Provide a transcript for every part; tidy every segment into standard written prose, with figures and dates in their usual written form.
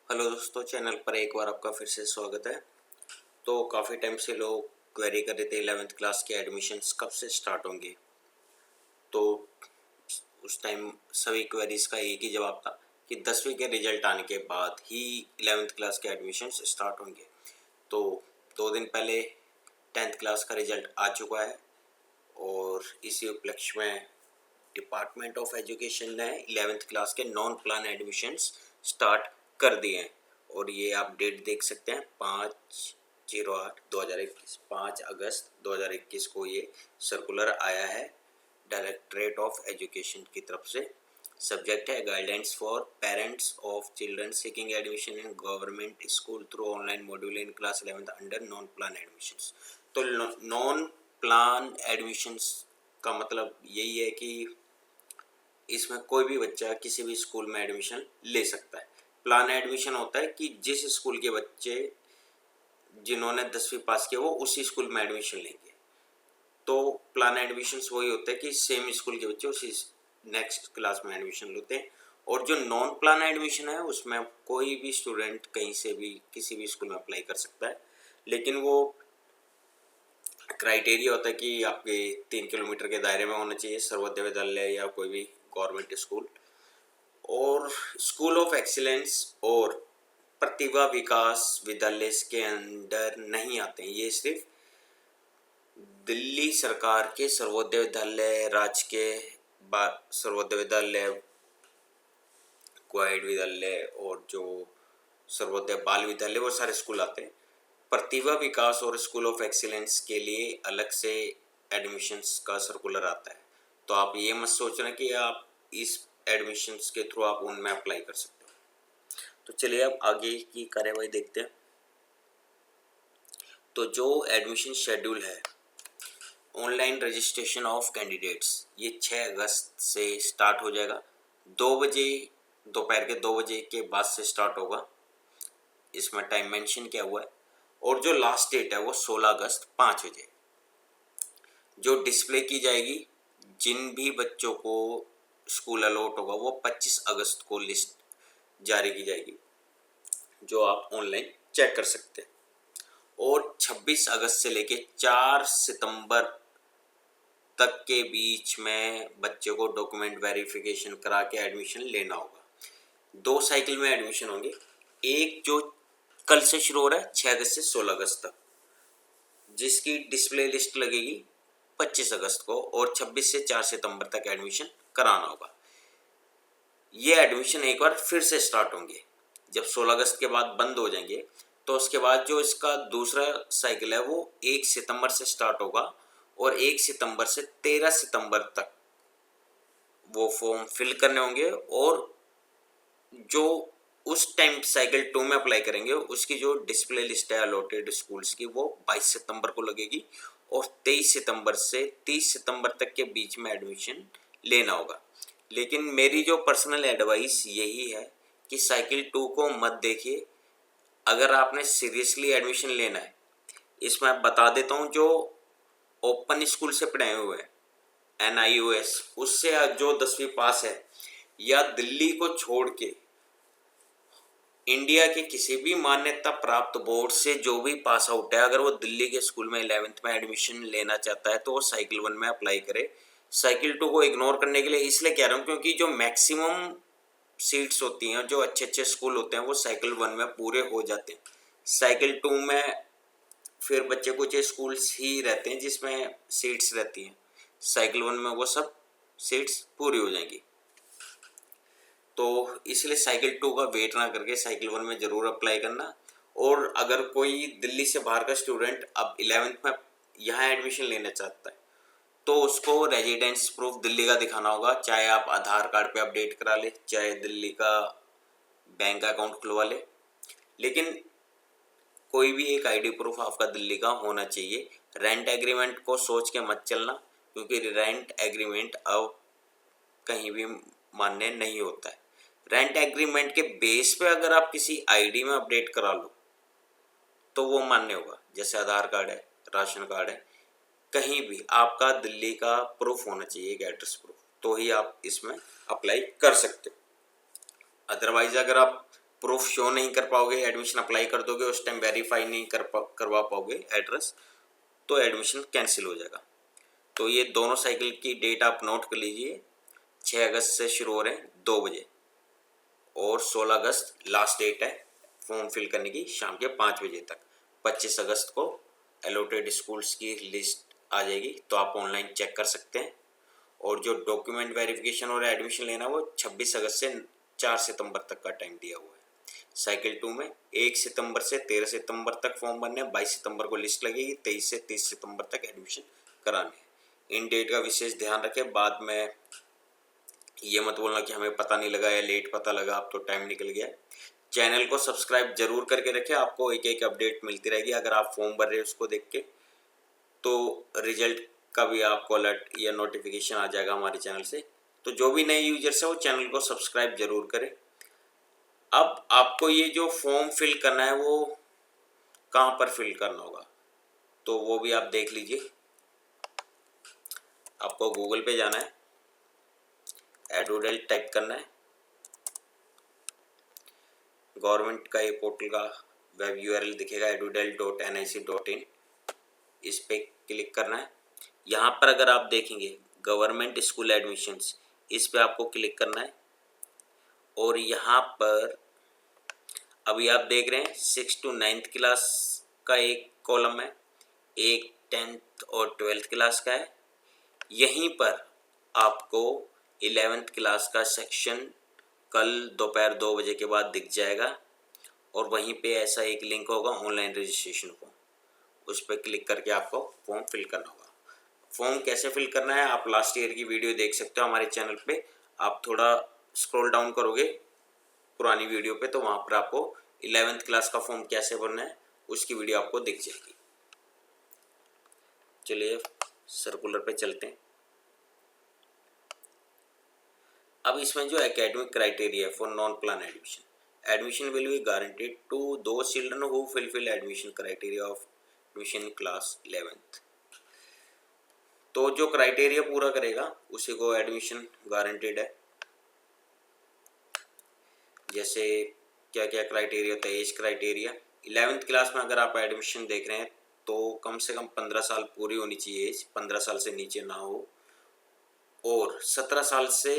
Hello दोस्तों, channel पर एक बार आपका फिर से स्वागत है। तो काफ़ी टाइम से लोग क्वेरी कर रहे थे 11th क्लास के एडमिशन्स कब से स्टार्ट होंगे। तो उस टाइम सभी क्वेरीज का एक ही जवाब था कि 10वीं के रिजल्ट आने के बाद ही 11th क्लास के एडमिशन्स स्टार्ट होंगे। तो 2 दिन पहले 10th क्लास का रिजल्ट आ चुका है और इसी उपलक्ष्य में डिपार्टमेंट ऑफ एजुकेशन ने 11th क्लास के नॉन प्लान एडमिशन्स स्टार्ट कर दिए हैं। और ये आप डेट देख सकते हैं 5/08/2021, 5 अगस्त 2021 को ये सर्कुलर आया है डायरेक्टरेट ऑफ एजुकेशन की तरफ से। सब्जेक्ट है guidance for parents of children seeking admission in government school through online module in class 11th under non plan admissions. तो नॉन प्लान एडमिशन्स का मतलब यही है कि इसमें कोई भी बच्चा किसी भी स्कूल में एडमिशन ले सकता है। प्लान एडमिशन होता है कि जिस स्कूल के बच्चे जिन्होंने 10वीं पास किया वो उसी स्कूल में एडमिशन लेंगे। तो प्लान एडमिशन्स वही होता है कि सेम स्कूल के बच्चे उसी नेक्स्ट क्लास में एडमिशन लेते हैं। और जो नॉन प्लान एडमिशन है उसमें कोई भी स्टूडेंट कहीं से भी किसी भी स्कूल में अप्लाई कर सकता है, लेकिन वो क्राइटेरिया होता है कि आपके 3 किलोमीटर के दायरे में होना चाहिए सर्वोदय विद्यालय या कोई भी गवर्नमेंट स्कूल, और स्कूल ऑफ एक्सीलेंस और प्रतिभा विकास विद्यालय के अंडर नहीं आते हैं। ये सिर्फ दिल्ली सरकार के सर्वोदय विद्यालय, राज्य के सर्वोदय विद्यालय, क्वाइड विद्यालय और जो सर्वोदय बाल विद्यालय, वो सारे स्कूल आते हैं। प्रतिभा विकास और स्कूल ऑफ एक्सीलेंस के लिए अलग से एडमिशन्स का सर्कुलर आता है। तो आप ये मत सोचना कि आप इस एडमिशन्स के थ्रू आप उनमें अप्लाई कर सकते हो। तो चलिए अब आगे की कार्यवाही देखते हैं। तो जो एडमिशन शेड्यूल है, ऑनलाइन रजिस्ट्रेशन ऑफ कैंडिडेट्स, ये 6 अगस्त से स्टार्ट हो जाएगा। 2 बजे, दोपहर के 2 बजे के बाद से स्टार्ट होगा, इसमें टाइम मेंशन किया हुआ है। और जो लास्ट डेट है वो 16 अगस्त 5 बजे। जो डिस्प्ले की जाएगी, जिन भी बच्चों को स्कूल अलॉट होगा वो 25 अगस्त को लिस्ट जारी की जाएगी, जो आप ऑनलाइन चेक कर सकते हैं। और 26 अगस्त से लेके 4 सितंबर तक के बीच में बच्चे को डॉक्यूमेंट वेरिफिकेशन करा के एडमिशन लेना होगा। 2 साइकिल में एडमिशन होंगे। एक जो कल से शुरू हो रहा है 6 अगस्त से 16 अगस्त तक, जिसकी डिस्प्ले लिस्ट लगेगी 25 अगस्त को, और 26 से 4 सितंबर तक एडमिशन कराना होगा। ये एडमिशन एक बार फिर से स्टार्ट होंगे जब 16 अगस्त के बाद बंद हो जाएंगे। तो उसके बाद जो इसका दूसरा साइकिल है वो 1 सितंबर से स्टार्ट होगा और 1 सितंबर से 13 सितंबर तक वो फॉर्म फिल करने होंगे। और जो उस टाइम साइकिल 2 में अप्लाई करेंगे उसकी जो डिस्प्ले लिस्ट है अलॉटेड स्कूल्स की, वो 22 सितंबर को लगेगी और 23 सितंबर से 30 सितंबर तक के बीच में एडमिशन लेना होगा। लेकिन मेरी जो पर्सनल एडवाइस यही है कि साइकिल 2 को मत देखिए। अगर आपने सीरियसली एडमिशन लेना है, इसमें बता देता हूँ, जो ओपन स्कूल से पढ़ाए हुए हैं NIOS, उससे जो 10वीं पास है, या दिल्ली को छोड़ के इंडिया के किसी भी मान्यता प्राप्त बोर्ड से जो भी पास आउट है, अगर वो दिल्ली के स्कूल में 11th में एडमिशन लेना चाहता है तो वो साइकिल 1 में अप्लाई करे। साइकिल 2 को इग्नोर करने के लिए इसलिए कह रहा हूँ क्योंकि जो मैक्सिमम सीट्स होती हैं, जो अच्छे अच्छे स्कूल होते हैं, वो साइकिल 1 में पूरे हो जाते हैं। साइकिल 2 में फिर बच्चे कुछ स्कूल्स ही रहते हैं जिसमें सीट्स रहती हैं। साइकिल 1 में वो सब सीट्स पूरी हो जाएंगी। तो इसलिए साइकिल 2 का वेट ना करके साइकिल 1 में ज़रूर अप्लाई करना। और अगर कोई दिल्ली से बाहर का स्टूडेंट अब 11th में यहाँ एडमिशन लेना चाहता है तो उसको रेजिडेंस प्रूफ दिल्ली का दिखाना होगा, चाहे आप आधार कार्ड पे अपडेट करा ले, चाहे दिल्ली का बैंक अकाउंट खुलवा ले, लेकिन कोई भी एक आईडी प्रूफ आपका दिल्ली का होना चाहिए। रेंट एग्रीमेंट को सोच के मत चलना, क्योंकि रेंट एग्रीमेंट अब कहीं भी मान्य नहीं होता है। रेंट एग्रीमेंट के बेस पे अगर आप किसी आईडी में अपडेट करा लो तो वो मान्य होगा, जैसे आधार कार्ड है, राशन कार्ड है, कहीं भी आपका दिल्ली का प्रूफ होना चाहिए, एक एड्रेस प्रूफ, तो ही आप इसमें अप्लाई कर सकते हो। अदरवाइज अगर आप प्रूफ शो नहीं कर पाओगे, एडमिशन अप्लाई कर दोगे, उस टाइम वेरीफाई नहीं करवा पाओगे एड्रेस, तो एडमिशन कैंसिल हो जाएगा। तो ये दोनों साइकिल की डेट आप नोट कर लीजिए। 6 अगस्त से शुरू हो रहे हैं 2 बजे और 16 अगस्त लास्ट डेट है फॉर्म फिल करने की शाम के 5 बजे तक। 25 अगस्त को एलोटेड स्कूल्स की लिस्ट आ जाएगी, तो आप ऑनलाइन चेक कर सकते हैं। और जो डॉक्यूमेंट वेरिफिकेशन और एडमिशन लेना वो 26 अगस्त से 4 सितंबर तक का टाइम दिया हुआ है। साइकिल 2 में 1 सितंबर से 13 सितंबर तक फॉर्म भरने, 22 सितंबर को लिस्ट लगेगी, 23 से 30 सितंबर तक एडमिशन कराने। इन डेट का विशेष ध्यान रखें। बाद में ये मत बोलना कि हमें पता नहीं लगा या लेट पता लगा, अब तो टाइम निकल गया। चैनल को सब्सक्राइब जरूर करके रखें, आपको एक एक अपडेट मिलती रहेगी। अगर आप फॉर्म भर रहे हो उसको देख के, तो रिजल्ट का भी आपको अलर्ट या नोटिफिकेशन आ जाएगा हमारे चैनल से। तो जो भी नए यूजर्स है वो चैनल को सब्सक्राइब जरूर करें। अब आपको ये जो फॉर्म फिल करना है वो कहाँ पर फिल करना होगा, तो वो भी आप देख लीजिए। आपको गूगल पे जाना है, एडुडेल टाइप करना है, गवर्नमेंट का ये पोर्टल का वेब यूआरएल दिखेगा edudel.nic.in, इस पे क्लिक करना है। यहाँ पर अगर आप देखेंगे गवर्नमेंट स्कूल एडमिशन्स, इस पे आपको क्लिक करना है। और यहाँ पर अभी आप देख रहे हैं 6 to 9th क्लास का एक कॉलम है, एक 10th और 12th क्लास का है। यहीं पर आपको 11th क्लास का सेक्शन कल दोपहर 2 बजे के बाद दिख जाएगा और वहीं पे ऐसा एक लिंक होगा ऑनलाइन रजिस्ट्रेशन को, उस पर क्लिक करके आपको फॉर्म फिल करना होगा। फॉर्म कैसे फिल करना है आप लास्ट ईयर की वीडियो देख सकते हो हमारे चैनल पे। आप थोड़ा स्क्रॉल डाउन करोगे पुरानी वीडियो पे, तो वहाँ पर आपको 11th क्लास का फॉर्म कैसे भरना है उसकी वीडियो आपको दिख जाएगी। चलिए सर्कुलर पे चलते हैं। अब इसमें जो academic criteria for non plan admission, admission will be guaranteed to those children who fulfil admission criteria of admission in class 11th। तो जो क्राइटेरिया पूरा करेगा उसी को एडमिशन गारंटेड है। जैसे क्या क्या क्राइटेरिया होता है, एज क्राइटेरिया। 11th क्लास में अगर आप एडमिशन देख रहे हैं तो कम से कम 15 साल पूरी होनी चाहिए एज, 15 साल से नीचे ना हो और 17 साल से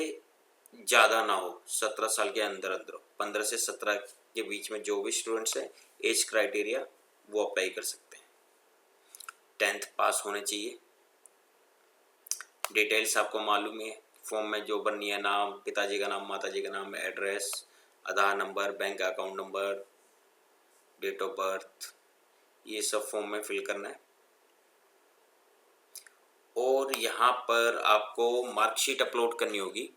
ज़्यादा ना हो, 17 साल के अंदर अंदर हो। 15 से 17 के बीच में जो भी स्टूडेंट्स हैं एज क्राइटेरिया वो अप्लाई कर सकते हैं। 10th पास होने चाहिए। डिटेल्स आपको मालूम है फॉर्म में जो भरनी है, नाम, पिताजी का नाम, माताजी का नाम, address, Aadhaar number, bank account number, date of birth, ये सब फॉर्म में फिल करना है। और यहाँ पर आपको मार्कशीट अपलोड करनी होगी।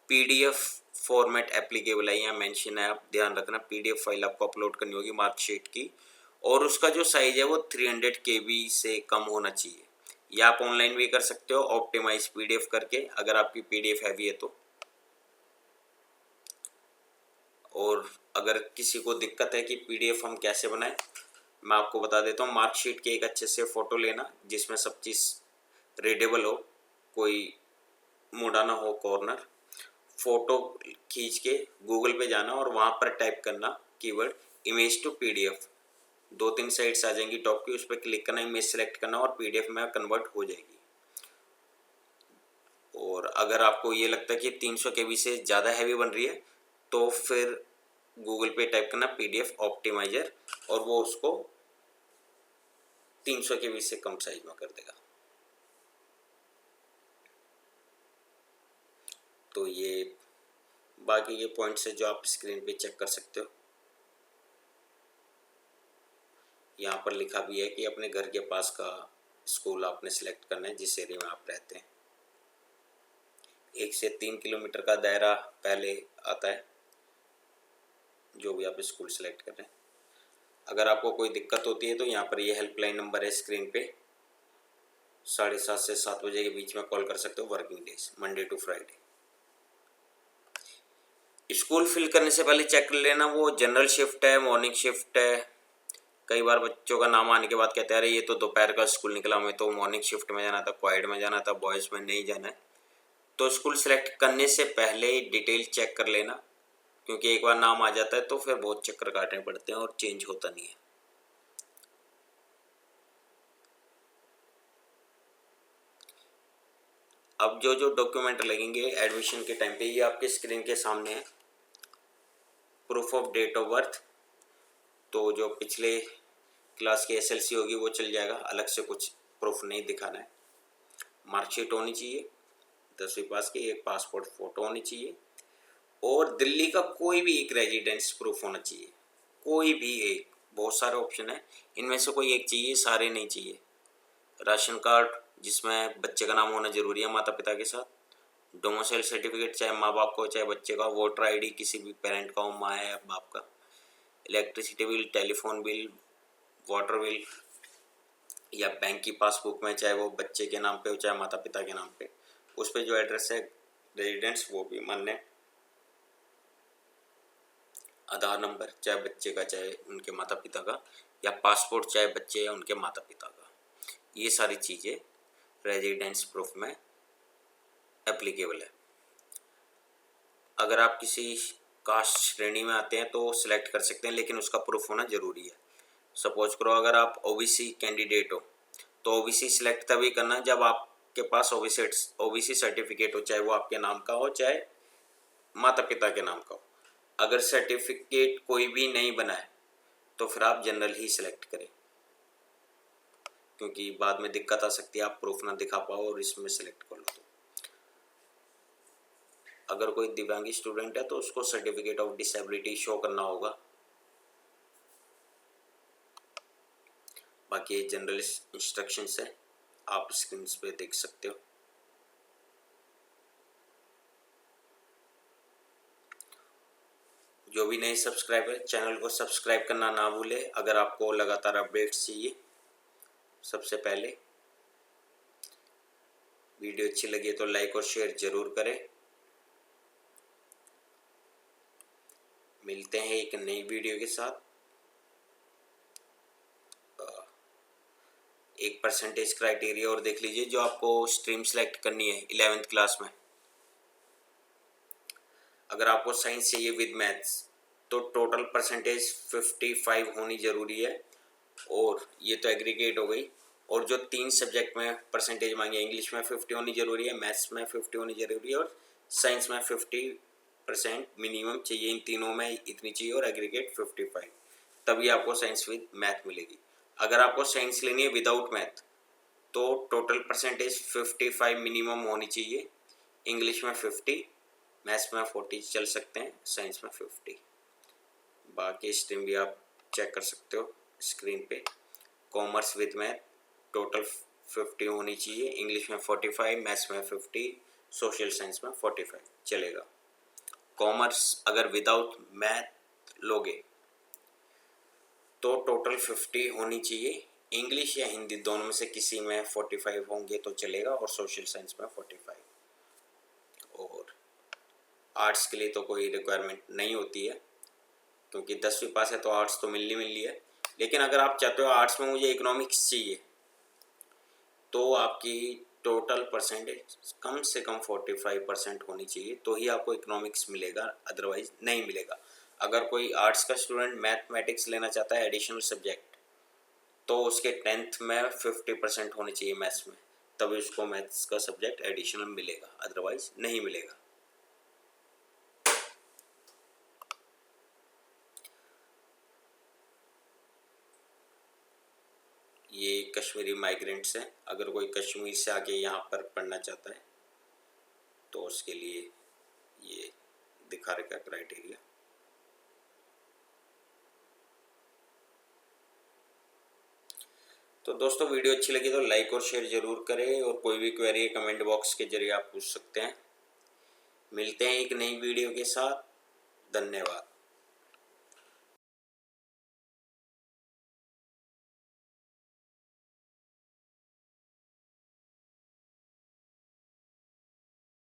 पीडीएफ फॉर्मेट एप्लीकेबल है, यहाँ मेंशन है, आप ध्यान रखना। पीडीएफ फाइल आपको अपलोड करनी होगी मार्कशीट की और उसका जो साइज है वो 300 KB से कम होना चाहिए। या आप ऑनलाइन भी कर सकते हो ऑप्टिमाइज पीडीएफ करके, अगर आपकी पीडीएफ हैवी है तो। और अगर किसी को दिक्कत है कि पीडीएफ हम कैसे बनाएं, मैं आपको बता देता हूँ। मार्कशीट के एक अच्छे से फ़ोटो लेना जिसमें सब चीज़ रीडेबल हो, कोई मुड़ा ना हो कॉर्नर। फ़ोटो खींच के गूगल पे जाना और वहाँ पर टाइप करना keyword image to PDF. 2-3 sites आ जाएंगी टॉप की, उस पर क्लिक करना, इमेज सेलेक्ट करना और पीडीएफ में कन्वर्ट हो जाएगी। और अगर आपको ये लगता है कि 300 KB से ज़्यादा हैवी बन रही है तो फिर गूगल पे टाइप करना पीडीएफ ऑप्टिमाइजर और वो उसको 300 KB से कम साइज में कर देगा। तो ये बाकी के पॉइंट्स है जो आप स्क्रीन पे चेक कर सकते हो। यहाँ पर लिखा भी है कि अपने घर के पास का स्कूल आपने सेलेक्ट करना है जिस एरिया में आप रहते हैं। 1 से 3 किलोमीटर का दायरा पहले आता है जो भी आप स्कूल सेलेक्ट कर रहे हैं। अगर आपको कोई दिक्कत होती है तो यहाँ पर ये हेल्पलाइन नंबर है स्क्रीन पे, 7:30 से 7 बजे के बीच में कॉल कर सकते हो, working days Monday to Friday. School fill करने से पहले चेक कर लेना वो जनरल शिफ्ट है, मॉर्निंग शिफ्ट है। कई बार बच्चों का नाम आने के बाद कहते हैं अरे ये तो दोपहर का स्कूल निकला, हमें तो मॉर्निंग शिफ्ट में जाना था, क्वाइड में जाना था, बॉयज़ में नहीं जाना है। तो स्कूल सेलेक्ट करने से पहले डिटेल चेक कर लेना क्योंकि एक बार नाम आ जाता है तो फिर बहुत चक्कर काटने पड़ते हैं और चेंज होता नहीं है। अब जो जो डॉक्यूमेंट लगेंगे एडमिशन के टाइम पे ये आपके स्क्रीन के सामने है। Proof of date of birth, तो जो पिछले क्लास की एसएलसी होगी वो चल जाएगा, अलग से कुछ प्रूफ नहीं दिखाना है। मार्कशीट होनी चाहिए 10वीं पास की, एक पासपोर्ट फ़ोटो होनी चाहिए और दिल्ली का कोई भी एक रेजिडेंस प्रूफ होना चाहिए, कोई भी एक। बहुत सारे ऑप्शन है, इनमें से कोई एक चाहिए, सारे नहीं चाहिए। राशन कार्ड जिसमें बच्चे का नाम होना जरूरी है माता पिता के साथ। डोमिसाइल सर्टिफिकेट चाहे माँ बाप को चाहे बच्चे का। वोटर आईडी किसी भी पेरेंट का हो, माँ या बाप का। Electricity bill, telephone bill, water bill या बैंक की पासबुक में चाहे वो बच्चे के नाम पे हो चाहे माता पिता के नाम पे, उस पे जो एड्रेस है रेजिडेंस वो भी मान्य है। आधार नंबर चाहे बच्चे का चाहे उनके माता पिता का, या पासपोर्ट चाहे बच्चे या उनके माता पिता का। ये सारी चीज़ें रेजिडेंस प्रूफ में एप्लीकेबल है। अगर आप किसी कास्ट श्रेणी में आते हैं तो सिलेक्ट कर सकते हैं, लेकिन उसका प्रूफ होना ज़रूरी है। सपोज करो अगर आप ओबीसी कैंडिडेट हो तो ओबीसी सिलेक्ट तभी करना जब आपके पास ओबीसी सर्टिफिकेट हो, चाहे वो आपके नाम का हो चाहे माता पिता के नाम का हो। अगर सर्टिफिकेट कोई भी नहीं बना है तो फिर आप जनरल ही सिलेक्ट करें, क्योंकि बाद में दिक्कत आ सकती है, आप प्रूफ ना दिखा पाओ और इसमें सिलेक्ट कर लो तो। अगर कोई दिव्यांगी स्टूडेंट है तो उसको सर्टिफिकेट ऑफ डिसेबिलिटी शो करना होगा। बाकी ये जनरल इंस्ट्रक्शंस है, आप स्क्रीन पे देख सकते हो। जो भी नए सब्सक्राइबर, चैनल को सब्सक्राइब करना ना भूले। अगर आपको लगातार अपडेट्स चाहिए सबसे पहले। वीडियो अच्छी लगी तो लाइक और शेयर जरूर करें। मिलते हैं एक नई वीडियो के साथ। एक परसेंटेज क्राइटेरिया और देख लीजिए, जो आपको स्ट्रीम सेलेक्ट करनी है 11th क्लास में। अगर आपको साइंस चाहिए विद मैथ्स तो टोटल परसेंटेज 55 होनी ज़रूरी है, और ये तो एग्रीगेट हो गई। और जो 3 सब्जेक्ट में परसेंटेज मांगे, इंग्लिश में 50 होनी ज़रूरी है, मैथ्स में 50 होनी ज़रूरी है और साइंस में 50% मिनिमम चाहिए। इन तीनों में इतनी चाहिए और एग्रीगेट 55, तभी आपको साइंस विद मैथ मिलेगी। अगर आपको साइंस लेनी है विदाउट मैथ तो टोटल परसेंटेज 55 मिनिमम होनी चाहिए। इंग्लिश में 50, मैथ्स में 40 चल सकते हैं, साइंस में 50। बाकी स्ट्रीम भी आप चेक कर सकते हो स्क्रीन पे। कॉमर्स विद मैथ टोटल 50 होनी चाहिए, इंग्लिश में 45, मैथ्स में 50, सोशल साइंस में 45 चलेगा। कॉमर्स अगर विदाउट मैथ लोगे तो टोटल 50 होनी चाहिए। इंग्लिश या हिंदी दोनों में से किसी में 45 होंगे तो चलेगा, और सोशल साइंस में 45। और आर्ट्स के लिए तो कोई रिक्वायरमेंट नहीं होती है, क्योंकि 10वीं पास है तो आर्ट्स तो मिलनी है। लेकिन अगर आप चाहते हो आर्ट्स में मुझे इकोनॉमिक्स चाहिए तो आपकी टोटल परसेंटेज कम से कम 45% होनी चाहिए, तो ही आपको इकोनॉमिक्स मिलेगा, अदरवाइज नहीं मिलेगा। अगर कोई आर्ट्स का स्टूडेंट मैथमेटिक्स लेना चाहता है एडिशनल सब्जेक्ट, तो उसके 10th में 50% होने चाहिए मैथ्स में, तभी उसको मैथ्स का सब्जेक्ट एडिशनल मिलेगा, अदरवाइज नहीं मिलेगा। ये कश्मीरी माइग्रेंट्स हैं, अगर कोई कश्मीर से आके यहाँ पर पढ़ना चाहता है तो उसके लिए ये दिखा रखा क्राइटेरिया। तो दोस्तों वीडियो अच्छी लगी तो लाइक और शेयर जरूर करें, और कोई भी क्वेरी है कमेंट बॉक्स के जरिए आप पूछ सकते हैं। मिलते हैं एक नई वीडियो के साथ। धन्यवाद।